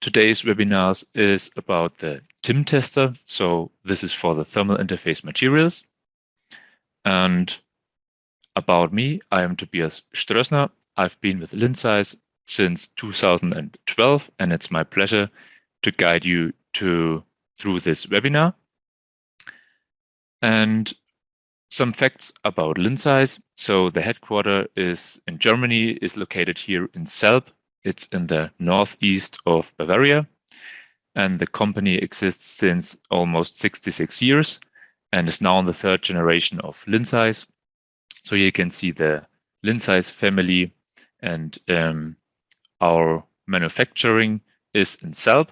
Today's webinar is about the TIM tester. So this is for the thermal interface materials. And about me, I am Tobias Strössner. I've been with Linseis since 2012, and it's my pleasure to guide you through this webinar. And some facts about Linseis. So the headquarter is in Germany, is located here in Selb. It's in the northeast of Bavaria. And the company exists since almost 66 years and is now in the third generation of Linseis. So here you can see the Linseis family, and our manufacturing is in Selb.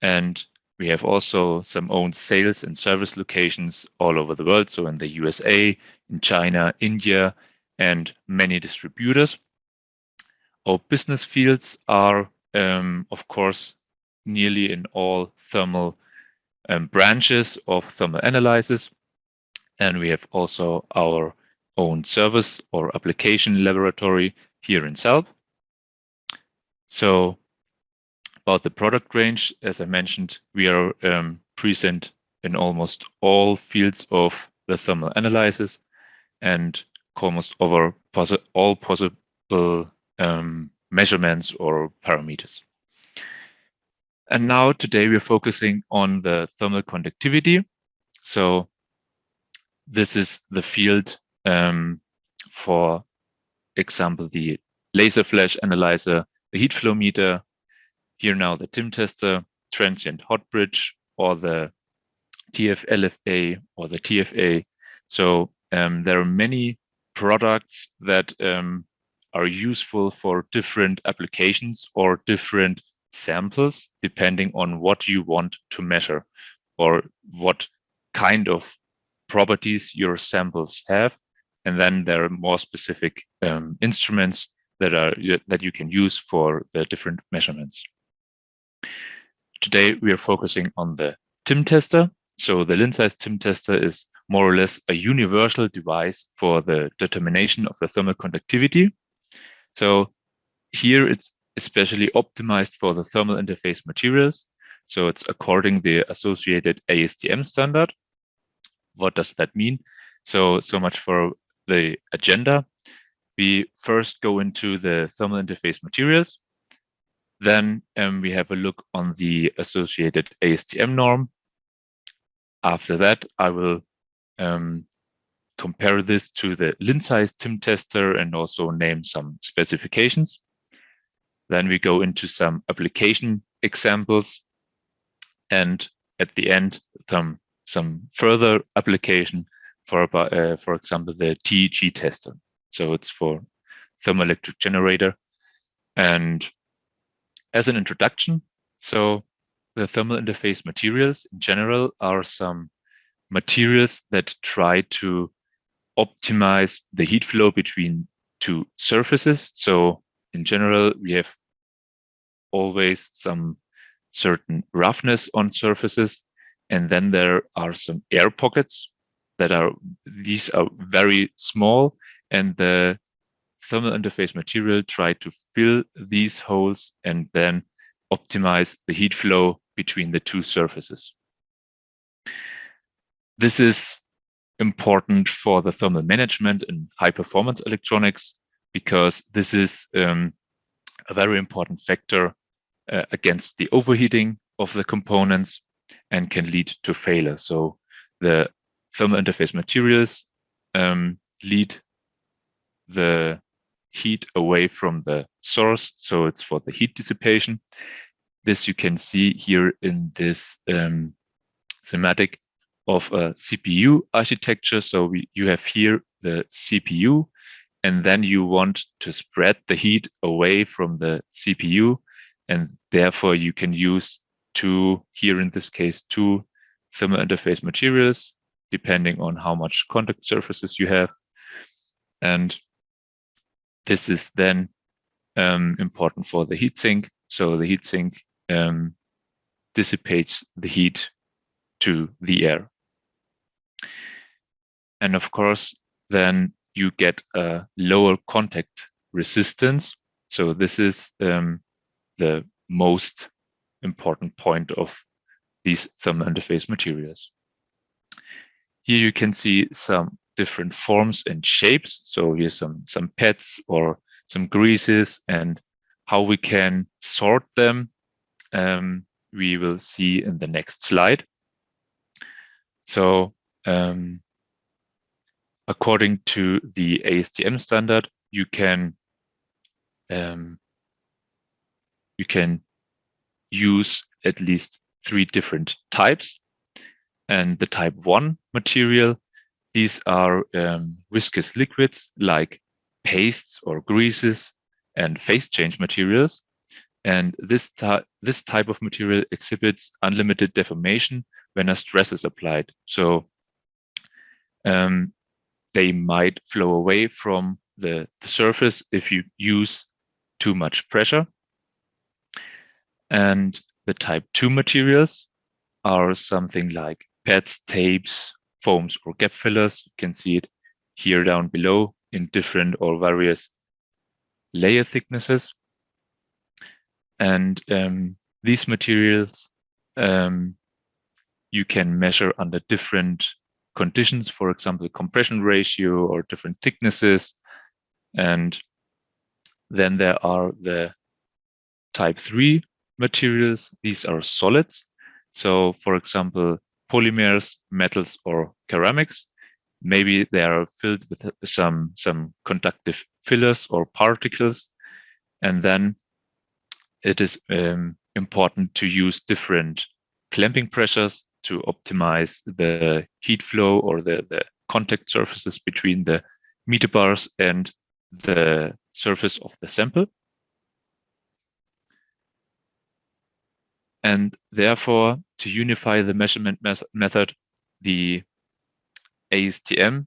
And we have also some own sales and service locations all over the world. So in the USA, in China, India, and many distributors. Our business fields are, of course, nearly in all thermal branches of thermal analysis. And we have also our own service or application laboratory here in Selb. So about the product range, as I mentioned, we are present in almost all fields of the thermal analysis and almost over all possible measurements or parameters. And now today we're focusing on the thermal conductivity. So this is the field, for example, the laser flash analyzer, the heat flow meter, here now the TIM tester, transient hot bridge, or the TF-LFA or the TFA. So there are many products that are useful for different applications or different samples, depending on what you want to measure or what kind of properties your samples have. And then there are more specific instruments that you can use for the different measurements. Today we are focusing on the TIM tester. So the Linseis TIM tester is more or less a universal device for the determination of the thermal conductivity. So here it's especially optimized for the thermal interface materials. So it's according the associated ASTM standard. What does that mean? So much for the agenda. We first go into the thermal interface materials. Then we have a look on the associated ASTM norm. After that, I will compare this to the Linseis TIM tester and also name some specifications. Then we go into some application examples, and at the end, some further application for example, the TEG tester. So it's for thermoelectric generator. And as an introduction, so the thermal interface materials in general are some materials that try to optimize the heat flow between two surfaces. So in general, we have always some certain roughness on surfaces, and then there are some air pockets these are very small, and the thermal interface material try to fill these holes and then optimize the heat flow between the two surfaces. This is important for the thermal management in high performance electronics, because this is a very important factor against the overheating of the components and can lead to failure. So the thermal interface materials lead the heat away from the source. So it's for the heat dissipation. This you can see here in this schematic of a CPU architecture. So you have here the CPU, and then you want to spread the heat away from the CPU, and therefore you can use here in this case, two thermal interface materials, depending on how much contact surfaces you have. And this is then important for the heatsink. So the heatsink dissipates the heat to the air. And of course, then you get a lower contact resistance. So this is the most important point of these thermal interface materials. Here you can see some different forms and shapes. So here's some pads or some greases, and how we can sort them, we will see in the next slide. So according to the ASTM standard, you can use at least 3 different types. And the type 1 material, these are viscous liquids like pastes or greases and phase change materials. And this type of material exhibits unlimited deformation when a stress is applied. So they might flow away from the surface if you use too much pressure. And the type 2 materials are something like pads, tapes, foams, or gap fillers. You can see it here down below in different or various layer thicknesses. And these materials you can measure under different conditions, for example, compression ratio or different thicknesses. And then there are the type 3 materials. These are solids. So, for example, polymers, metals, or ceramics. Maybe they are filled with some conductive fillers or particles. And then it is important to use different clamping pressures to optimize the heat flow or the contact surfaces between the meter bars and the surface of the sample. And therefore, to unify the measurement method, the ASTM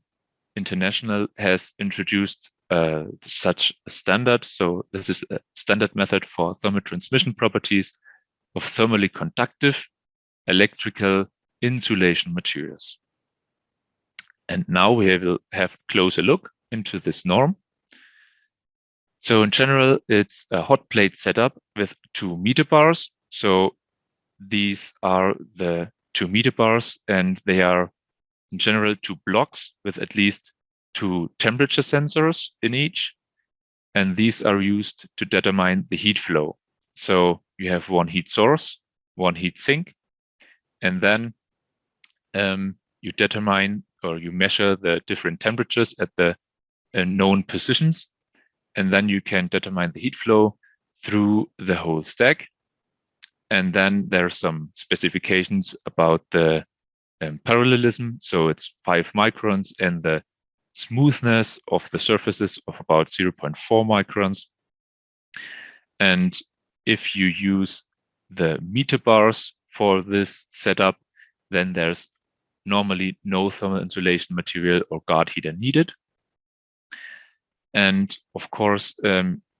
International has introduced such a standard. So this is a standard method for thermal transmission properties of thermally conductive electrical insulation materials. And now we will have a closer look into this norm. So in general, it's a hot plate setup with 2 meter bars. So these are the 2 meter bars, and they are in general 2 blocks with at least 2 temperature sensors in each. And these are used to determine the heat flow. So you have 1 heat source, 1 heat sink, and then you determine or you measure the different temperatures at the known positions. And then you can determine the heat flow through the whole stack. And then there are some specifications about the parallelism. So it's 5 microns and the smoothness of the surfaces of about 0.4 microns. And if you use the meter bars for this setup, then there's normally no thermal insulation material or guard heater needed. And of course,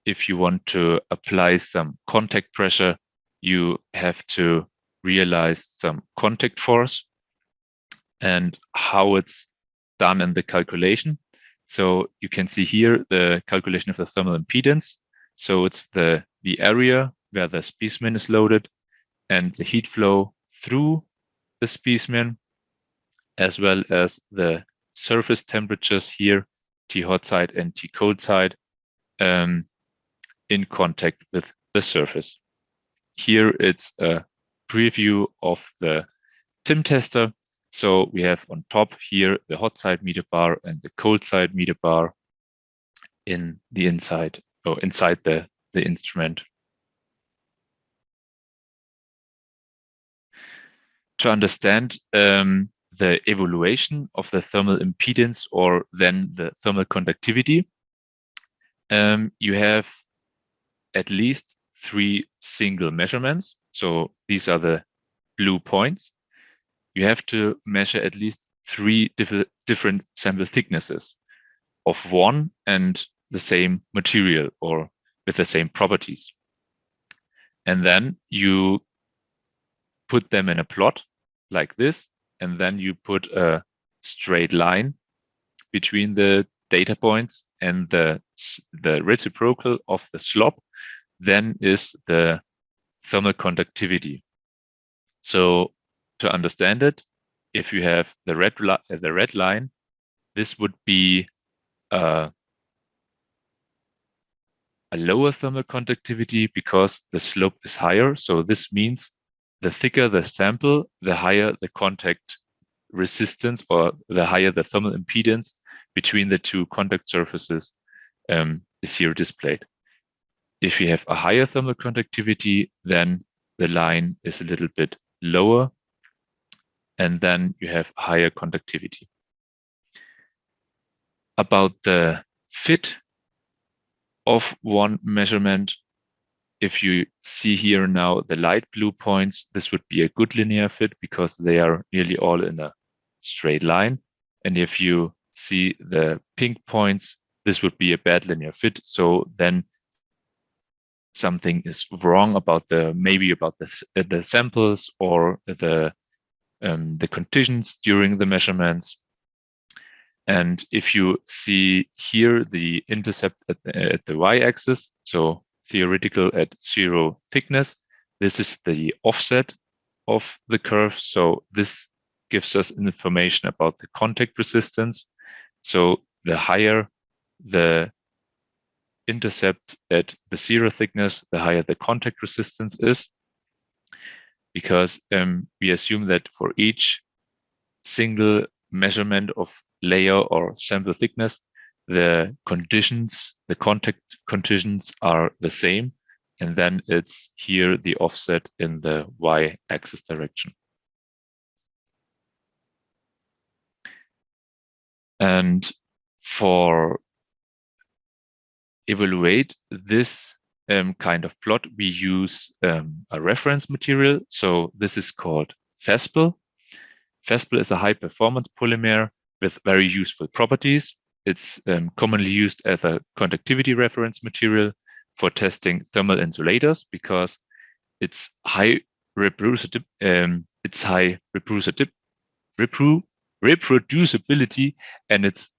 if you want to apply some contact pressure, you have to realize some contact force and how it's done in the calculation. So you can see here the calculation of the thermal impedance. So it's the area where the specimen is loaded and the heat flow through the specimen, as well as the surface temperatures here, T hot side and T cold side, in contact with the surface. Here it's a preview of the TIM tester. So we have on top here the hot side meter bar and the cold side meter bar in the inside the instrument. To understand the evaluation of the thermal impedance or then the thermal conductivity, you have at least 3 single measurements. So these are the blue points. You have to measure at least 3 different sample thicknesses of one and the same material or with the same properties. And then you put them in a plot like this, and then you put a straight line between the data points, and the reciprocal of the slope then is the thermal conductivity. So to understand it, if you have the red line, this would be a lower thermal conductivity because the slope is higher. So this means the thicker the sample, the higher the contact resistance, or the higher the thermal impedance between the two contact surfaces is here displayed. If you have a higher thermal conductivity, then the line is a little bit lower, and then you have higher conductivity. About the fit of one measurement, if you see here now the light blue points, this would be a good linear fit because they are nearly all in a straight line. And if you see the pink points, this would be a bad linear fit. So then something is wrong about maybe about the samples or the conditions during the measurements. And if you see here the intercept at the y-axis, so theoretical at 0 thickness, this is the offset of the curve. So this gives us information about the contact resistance. So the higher the intercept at the 0 thickness, the higher the contact resistance is, because we assume that for each single measurement of layer or sample thickness, the conditions, the contact conditions are the same. And then it's here the offset in the y-axis direction. And for evaluate this kind of plot, we use a reference material. So this is called Fespel. Fespel is a high-performance polymer with very useful properties. It's commonly used as a conductivity reference material for testing thermal insulators because it's high reproducibility and it's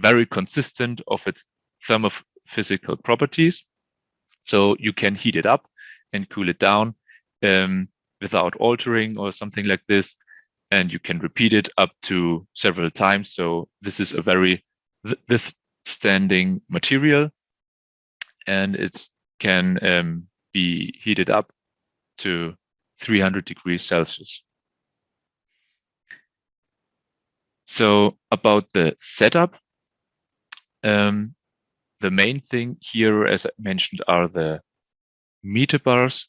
very consistent of its thermophysical properties. So you can heat it up and cool it down without altering or something like this. And you can repeat it up to several times. So this is a very withstanding material, and it can be heated up to 300 degrees Celsius. So about the setup, the main thing here, as I mentioned, are the meter bars,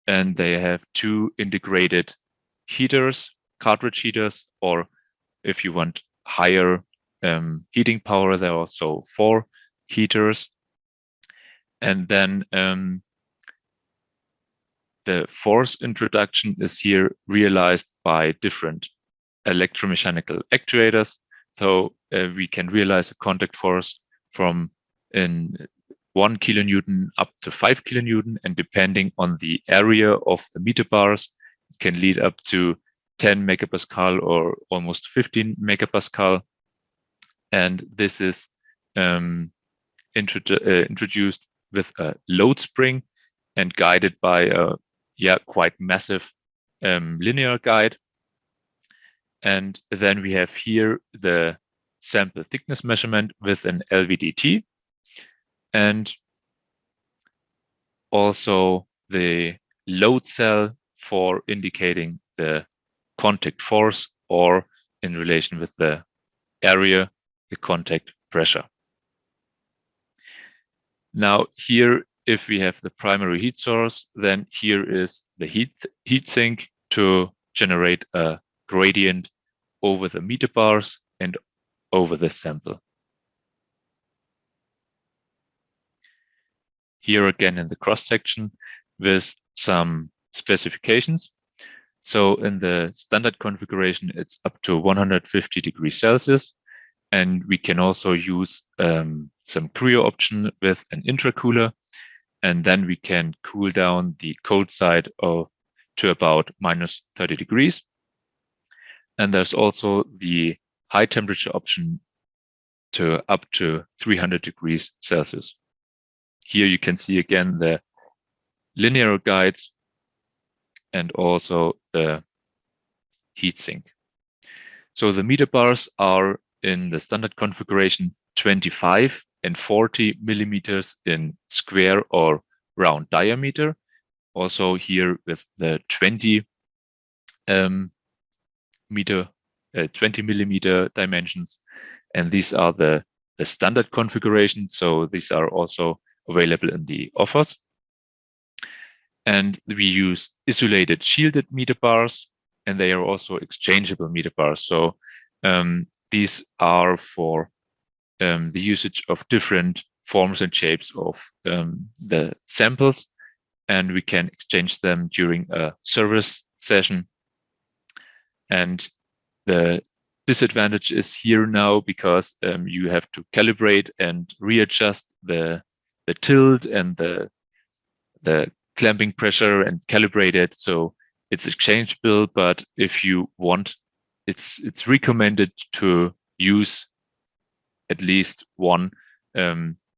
and they have two integrated heaters, cartridge heaters, or if you want higher heating power, there are also 4 heaters. And then the force introduction is here realized by different electromechanical actuators. So we can realize a contact force from 1 kilonewton up to 5 kilonewton, and depending on the area of the meter bars, it can lead up to 10 megapascal or almost 15 megapascal. And this is introduced with a load spring and guided by a quite massive linear guide. And then we have here the sample thickness measurement with an LVDT, and also the load cell for indicating the contact force, or in relation with the area, the contact pressure. Now here, if we have the primary heat source, then here is the heat sink to generate a gradient over the meter bars and over the sample. Here again in the cross section with some specifications. So in the standard configuration, it's up to 150 degrees Celsius. And we can also use some cryo option with an intercooler. And then we can cool down the cold side to about minus 30 degrees. And there's also the high temperature option to up to 300 degrees Celsius. Here you can see again the linear guides, and also the heatsink. So the meter bars are in the standard configuration 25 and 40 millimeters in square or round diameter. Also here with the 20 millimeter dimensions, and these are the standard configuration. So these are also available in the offers. And we use isolated shielded meter bars, and they are also exchangeable meter bars. So these are for the usage of different forms and shapes of the samples, and we can exchange them during a service session. And the disadvantage is here now because you have to calibrate and readjust the tilt and the clamping pressure and calibrate it. So it's exchangeable, but if you want, it's recommended to use at least one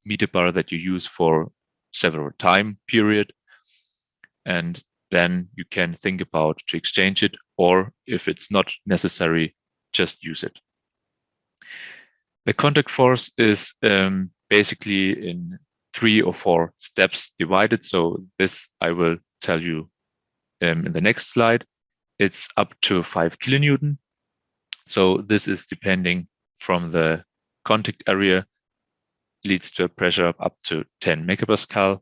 meter bar that you use for several time period. And then you can think about to exchange it, or if it's not necessary, just use it. The contact force is basically in 3 or 4 steps divided. So this I will tell you in the next slide. It's up to 5 kilonewton. So this is depending from the contact area, leads to a pressure of up to 10 megapascal.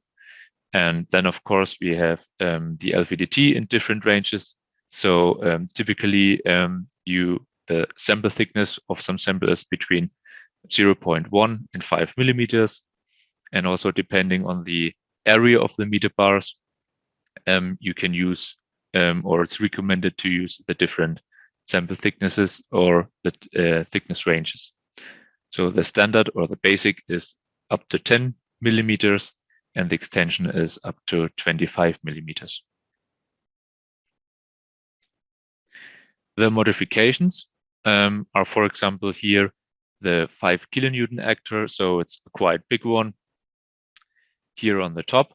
And then, of course, we have the LVDT in different ranges. So typically, the sample thickness of some sample is between 0.1 and 5 millimeters. And also depending on the area of the meter bars, you can use, or it's recommended to use the different sample thicknesses or the thickness ranges. So the standard or the basic is up to 10 millimeters, and the extension is up to 25 millimeters. The modifications are, for example, here the 5 kilonewton actor, so it's a quite big one here on the top,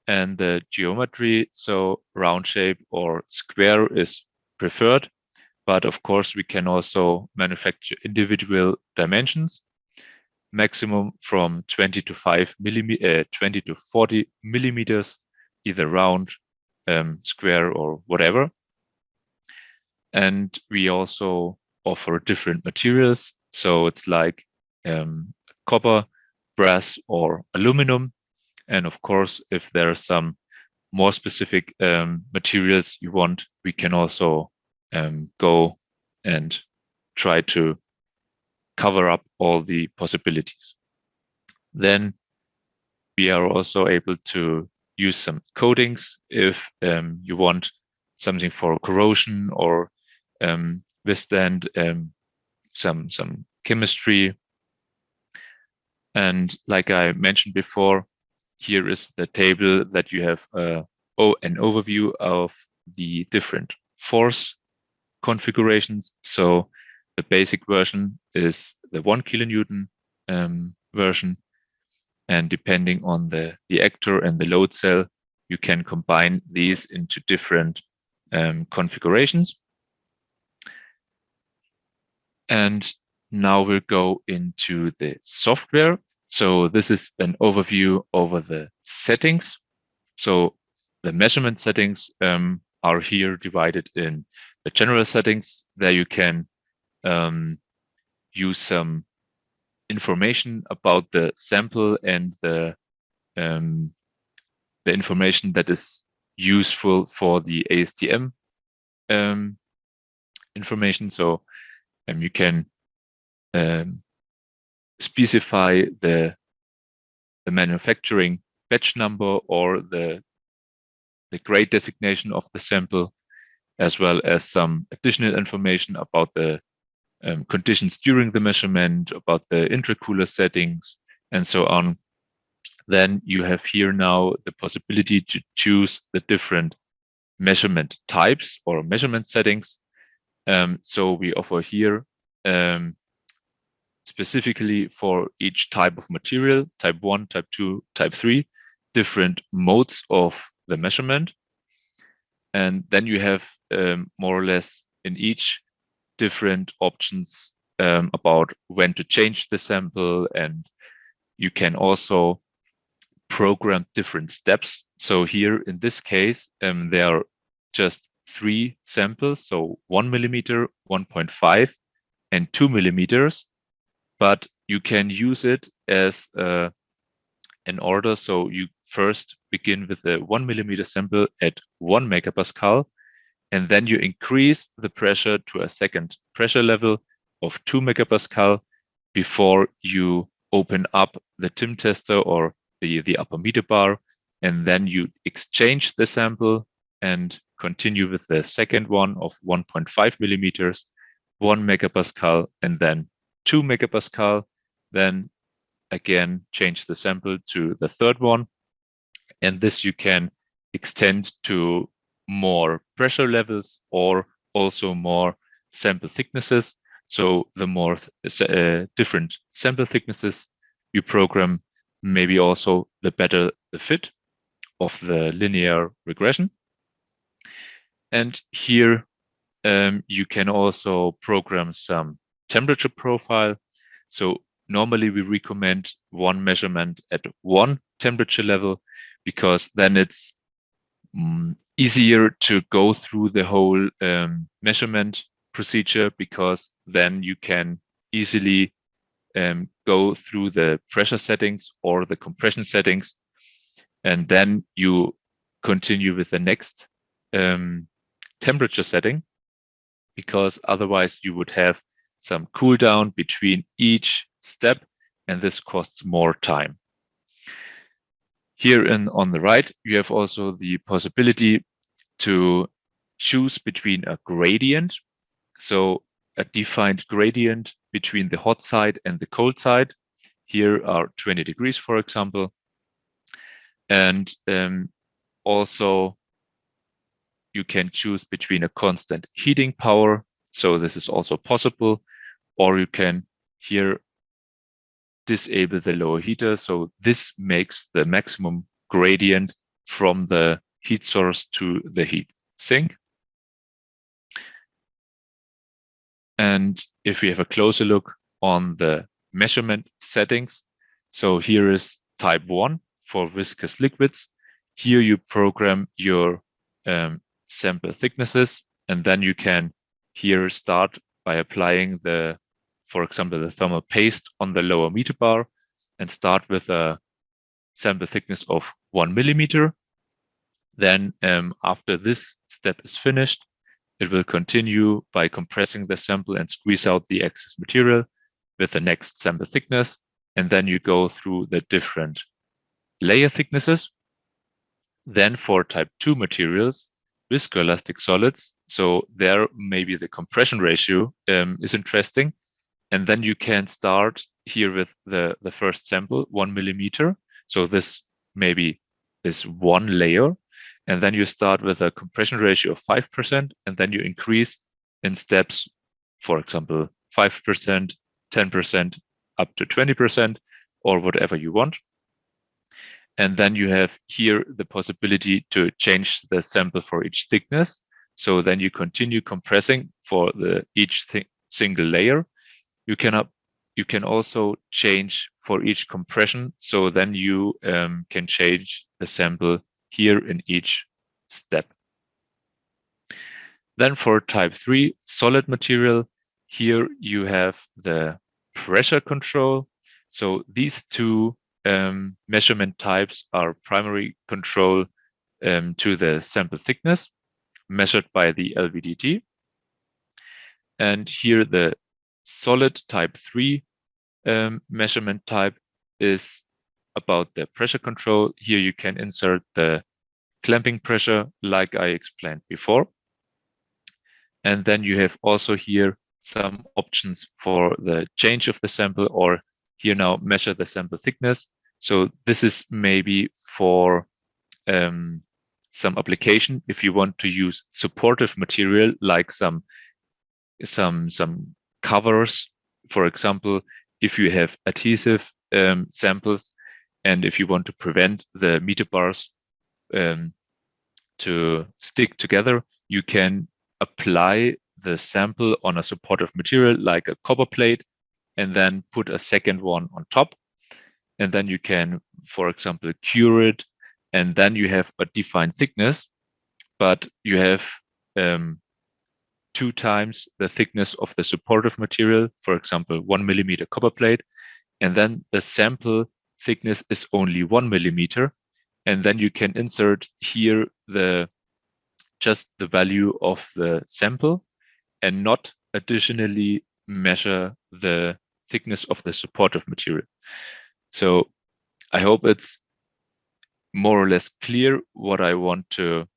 and the geometry, so round shape or square is preferred, but of course we can also manufacture individual dimensions, maximum from 20 to 40 millimeters, either round, square, or whatever. And we also offer different materials. So it's like copper, brass, or aluminum. And of course, if there are some more specific materials you want, we can also go and try to cover up all the possibilities. Then we are also able to use some coatings if you want something for corrosion or withstand some chemistry. And like I mentioned before, here is the table that you have an overview of the different force configurations. So the basic version is the 1 kilonewton version. And depending on the actor and the load cell, you can combine these into different configurations. And now we'll go into the software. So this is an overview over the settings. So the measurement settings are here divided in the general settings. There you can use some information about the sample and the information that is useful for the ASTM information. So you can specify the manufacturing batch number or the grade designation of the sample, as well as some additional information about the conditions during the measurement, about the intercooler settings, and so on. Then you have here now the possibility to choose the different measurement types or measurement settings. So we offer here specifically for each type of material, type 1, type 2, type 3, different modes of the measurement. And then you have more or less in each different options about when to change the sample, and you can also program different steps. So here in this case, there are just 3 samples, so 1 millimeter, 1.5, and 2 millimeters, but you can use it as an order. So you first begin with the 1 millimeter sample at 1 megapascal, and then you increase the pressure to a second pressure level of 2 megapascal before you open up the TIM tester or the upper meter bar, and then you exchange the sample and continue with the second one of 1.5 millimeters, 1 megapascal, and then 2 megapascal. Then again, change the sample to the third one. And this you can extend to more pressure levels or also more sample thicknesses. So the more different sample thicknesses you program, maybe also the better the fit of the linear regression. And here you can also program some temperature profile. So normally we recommend one measurement at one temperature level, because then it's easier to go through the whole measurement procedure, because then you can easily go through the pressure settings or the compression settings, and then you continue with the next temperature setting, because otherwise you would have some cool down between each step, and this costs more time. Here on the right, you have also the possibility to choose between a gradient. So a defined gradient between the hot side and the cold side. Here are 20 degrees, for example. And also you can choose between a constant heating power. So this is also possible, or you can here disable the lower heater. So this makes the maximum gradient from the heat source to the heat sink. And if we have a closer look on the measurement settings, so here is type 1 for viscous liquids. Here you program your sample thicknesses, and then you can here start by applying the, for example, the thermal paste on the lower meter bar, and start with a sample thickness of 1 millimeter. Then after this step is finished, it will continue by compressing the sample and squeeze out the excess material with the next sample thickness. And then you go through the different layer thicknesses. Then for type 2 materials, viscoelastic solids, so there maybe the compression ratio is interesting. And then you can start here with the first sample, 1 millimeter. So this maybe is one layer. And then you start with a compression ratio of 5%, and then you increase in steps, for example, 5%, 10%, up to 20%, or whatever you want. And then you have here the possibility to change the sample for each thickness. So then you continue compressing for each single layer. You can also change for each compression. So then you can change the sample here in each step. Then for type 3 solid material, here you have the pressure control. So these two measurement types are primary control to the sample thickness measured by the LVDT. And here the solid type 3 measurement type is about the pressure control. Here you can insert the clamping pressure like I explained before. And then you have also here some options for the change of the sample, or here now measure the sample thickness. So this is maybe for some application if you want to use supportive material like some covers. For example, if you have adhesive samples, and if you want to prevent the meter bars to stick together, you can apply the sample on a supportive material like a copper plate and then put a second one on top. And then you can, for example, cure it. And then you have a defined thickness, but you have 2 times the thickness of the supportive material, for example, 1 millimeter copper plate. And then the sample thickness is only 1 millimeter. And then you can insert here just the value of the sample and not additionally measure the thickness of the supportive material. So I hope it's more or less clear what I wanted to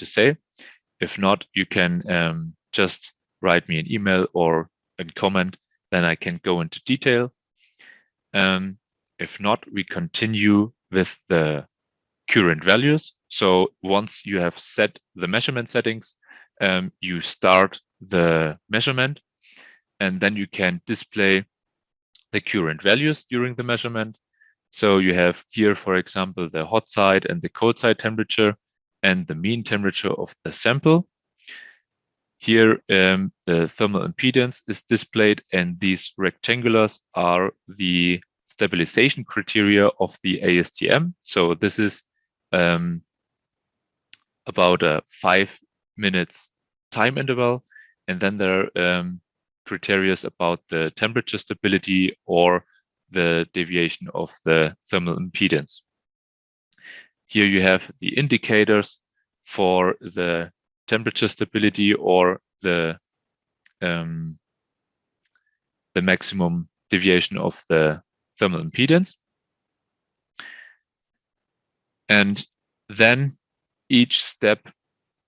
say. If not, you can just write me an email or a comment, then I can go into detail. If not, we continue with the current values. So once you have set the measurement settings, you start the measurement, and then you can display the current values during the measurement. So you have here, for example, the hot side and the cold side temperature and the mean temperature of the sample. Here, the thermal impedance is displayed, and these rectangulars are the stabilization criteria of the ASTM. So this is about a 5 minutes time interval. And then there are criteria about the temperature stability or the deviation of the thermal impedance. Here you have the indicators for the temperature stability or the maximum deviation of the thermal impedance. And then each step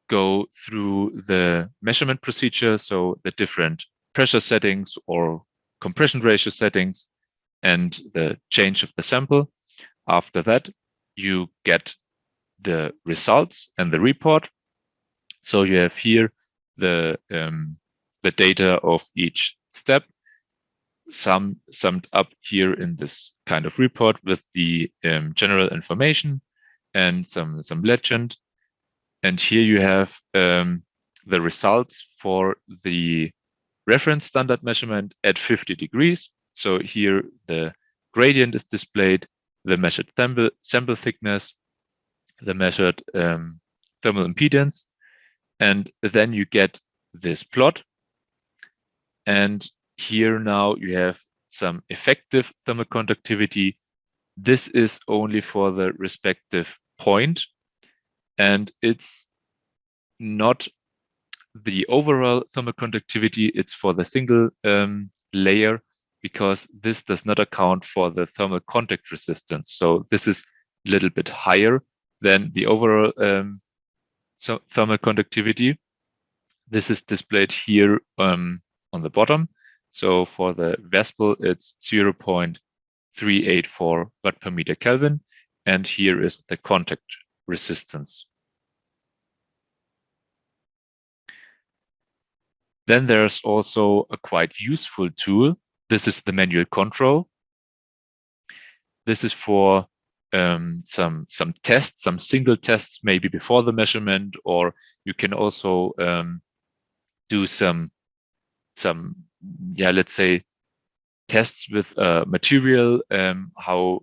go through the measurement procedure, so the different pressure settings or compression ratio settings and the change of the sample. After that, you get the results and the report. So you have here the data of each step summed up here in this kind of report with the general information and some legend. And here you have the results for the reference standard measurement at 50 degrees. So here the gradient is displayed, the measured sample thickness, the measured thermal impedance, and then you get this plot. And here now you have some effective thermal conductivity. This is only for the respective point, and it's not the overall thermal conductivity, it's for the single layer, because this does not account for the thermal contact resistance. So this is a little bit higher than the overall thermal conductivity. This is displayed here on the bottom. So for the Vespel, it's 0.384 watt per meter Kelvin. And here is the contact resistance. Then there's also a quite useful tool. This is the manual control. This is for some tests, some single tests, maybe before the measurement, or you can also do some let's say tests with material, how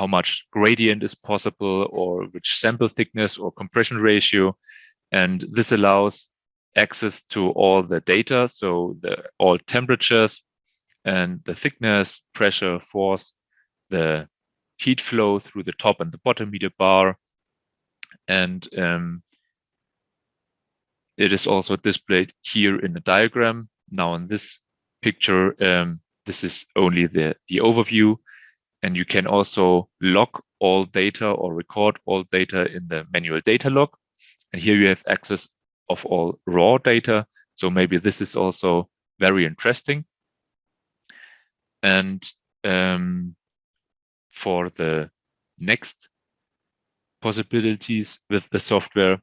much gradient is possible, or which sample thickness or compression ratio, and this allows access to all the data, so all temperatures and the thickness, pressure, force, the heat flow through the top and the bottom meter bar, and it is also displayed here in the diagram. Now in this picture, this is only the overview, and you can also log all data or record all data in the manual data log. And here you have access of all raw data. So maybe this is also very interesting. And for the next possibilities with the software,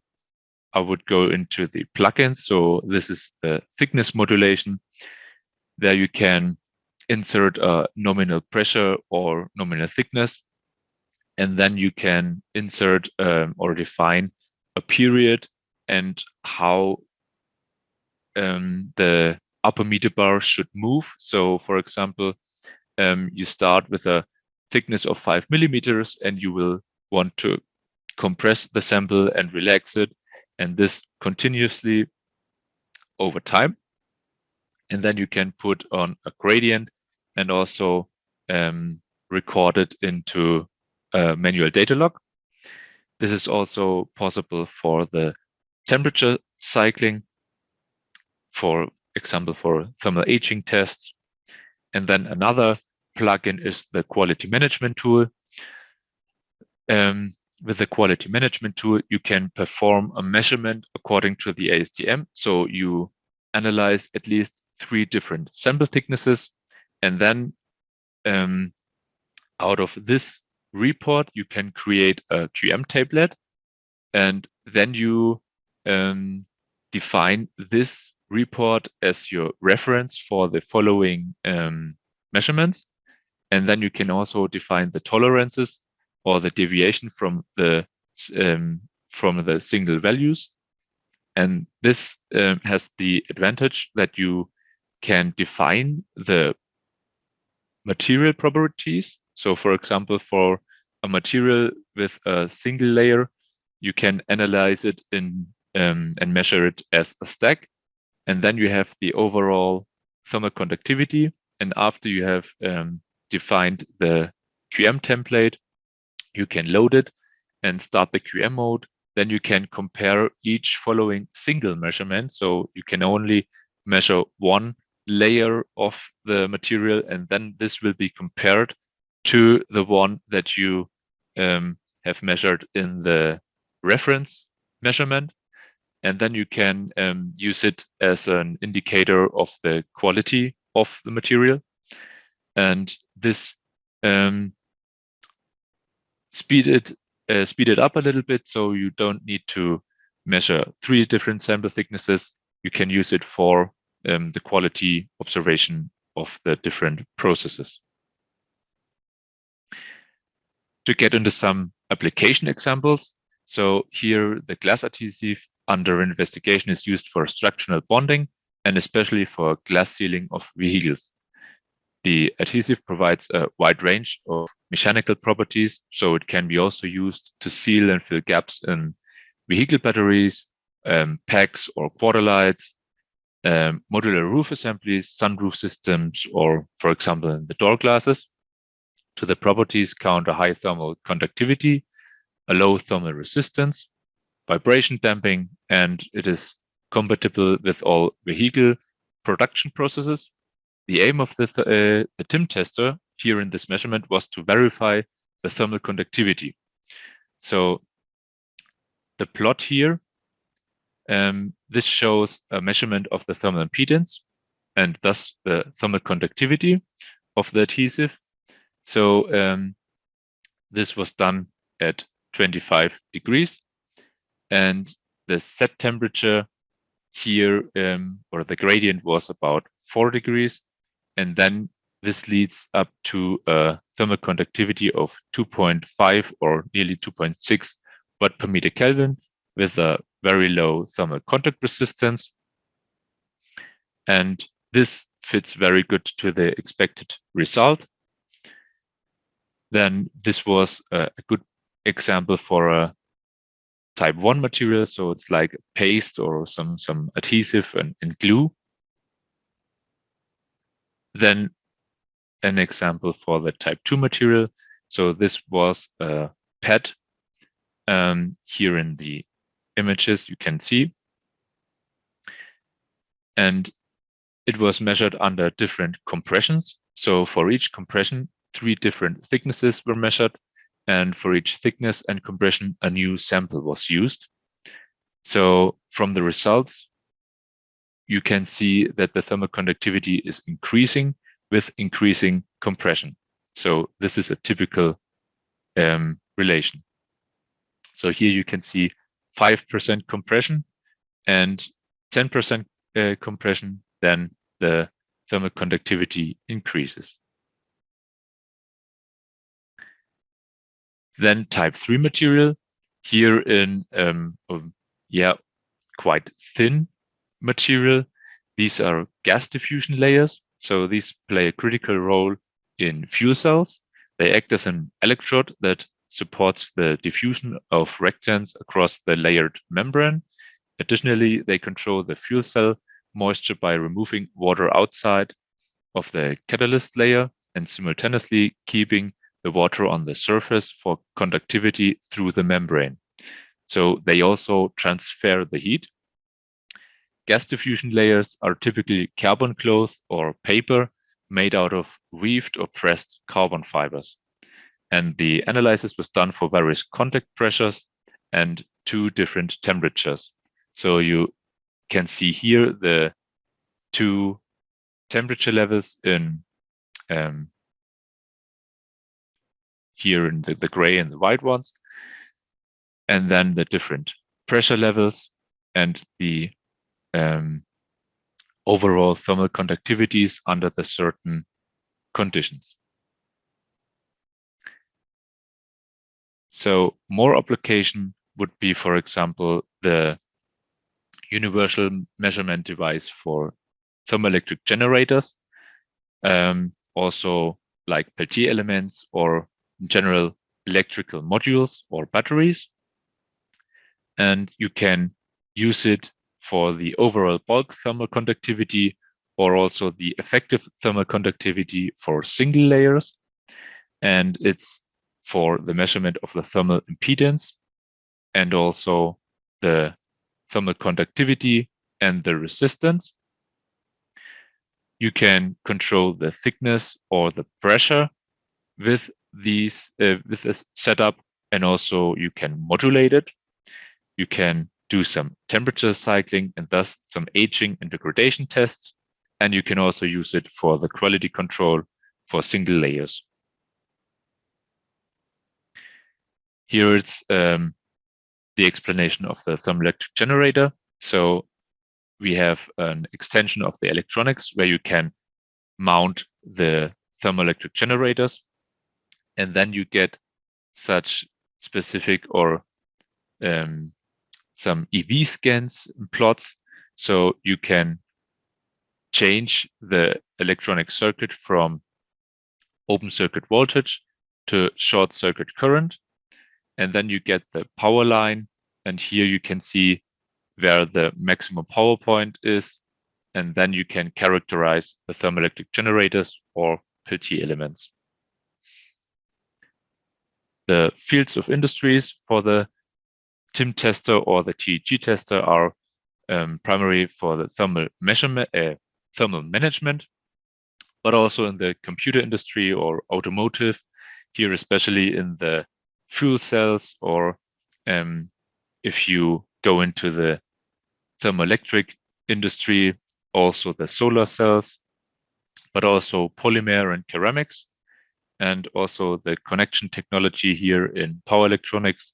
I would go into the plugins. So this is the thickness modulation. There you can insert a nominal pressure or nominal thickness. And then you can insert or define a period and how the upper meter bar should move. So for example, you start with a thickness of 5 millimeters and you will want to compress the sample and relax it, and this continuously over time. And then you can put on a gradient and also record it into a manual data log. This is also possible for the temperature cycling, for example, for thermal aging tests. And then another plugin is the quality management tool. With the quality management tool, you can perform a measurement according to the ASTM. So you analyze at least 3 different sample thicknesses, and then out of this report, you can create a QM tablet, and then you define this report as your reference for the following measurements. And then you can also define the tolerances or the deviation from the single values. And this has the advantage that you can define the material properties. So for example, for a material with a single layer, you can analyze it in and measure it as a stack. And then you have the overall thermal conductivity. And after you have defined the QM template, you can load it and start the QM mode. Then you can compare each following single measurement. So you can only measure one layer of the material, and then this will be compared to the one that you have measured in the reference measurement. And then you can use it as an indicator of the quality of the material. And this speed it up a little bit, so you don't need to measure 3 different sample thicknesses. You can use it for the quality observation of the different processes. To get into some application examples, so here the glass adhesive under investigation is used for structural bonding and especially for glass sealing of vehicles. The adhesive provides a wide range of mechanical properties, so it can be also used to seal and fill gaps in vehicle batteries, packs or quarter lights, modular roof assemblies, sunroof systems, or for example, in the door glasses. To the properties count a high thermal conductivity, a low thermal resistance, vibration damping, and it is compatible with all vehicle production processes. The aim of the TIM tester here in this measurement was to verify the thermal conductivity. So the plot here, this shows a measurement of the thermal impedance and thus the thermal conductivity of the adhesive. So this was done at 25 degrees, and the set temperature here, or the gradient, was about 4 degrees. And then this leads up to a thermal conductivity of 2.5 or nearly 2.6 watt per meter Kelvin with a very low thermal contact resistance. And this fits very good to the expected result. Then this was a good example for a type 1 material. So it's like paste or some adhesive and glue. Then an example for the type 2 material. So this was a pad. Here in the images you can see. And it was measured under different compressions. So for each compression, 3 different thicknesses were measured. And for each thickness and compression, a new sample was used. So from the results, you can see that the thermal conductivity is increasing with increasing compression. So this is a typical relation. So here you can see 5% compression and 10% compression, then the thermal conductivity increases. Then type 3 material, here in quite thin material. These are gas diffusion layers. So these play a critical role in fuel cells. They act as an electrode that supports the diffusion of reactants across the layered membrane. Additionally, they control the fuel cell moisture by removing water outside of the catalyst layer and simultaneously keeping the water on the surface for conductivity through the membrane. So they also transfer the heat. Gas diffusion layers are typically carbon cloth or paper made out of weaved or pressed carbon fibers. And the analysis was done for various contact pressures and 2 different temperatures. So you can see here the 2 temperature levels in here in the gray and the white ones, and then the different pressure levels and the overall thermal conductivities under the certain conditions. So more application would be, for example, the universal measurement device for thermoelectric generators, also like Peltier elements or general electrical modules or batteries. And you can use it for the overall bulk thermal conductivity or also the effective thermal conductivity for single layers. And it's for the measurement of the thermal impedance and also the thermal conductivity and the resistance. You can control the thickness or the pressure with this setup, and also you can modulate it. You can do some temperature cycling and thus some aging and degradation tests. And you can also use it for the quality control for single layers. Here it's the explanation of the thermoelectric generator. So we have an extension of the electronics where you can mount the thermoelectric generators, and then you get such specific or some EV scans and plots. So you can change the electronic circuit from open circuit voltage to short circuit current. And then you get the power line. And here you can see where the maximum power point is. And then you can characterize the thermoelectric generators or Peltier elements. The fields of industries for the TIM tester or the TEG tester are primarily for the thermal measurement, thermal management, but also in the computer industry or automotive, here especially in the fuel cells, or if you go into the thermoelectric industry, also the solar cells, but also polymer and ceramics, and also the connection technology here in power electronics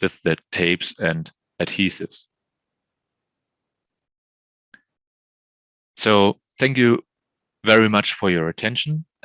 with the tapes and adhesives. So thank you very much for your attention.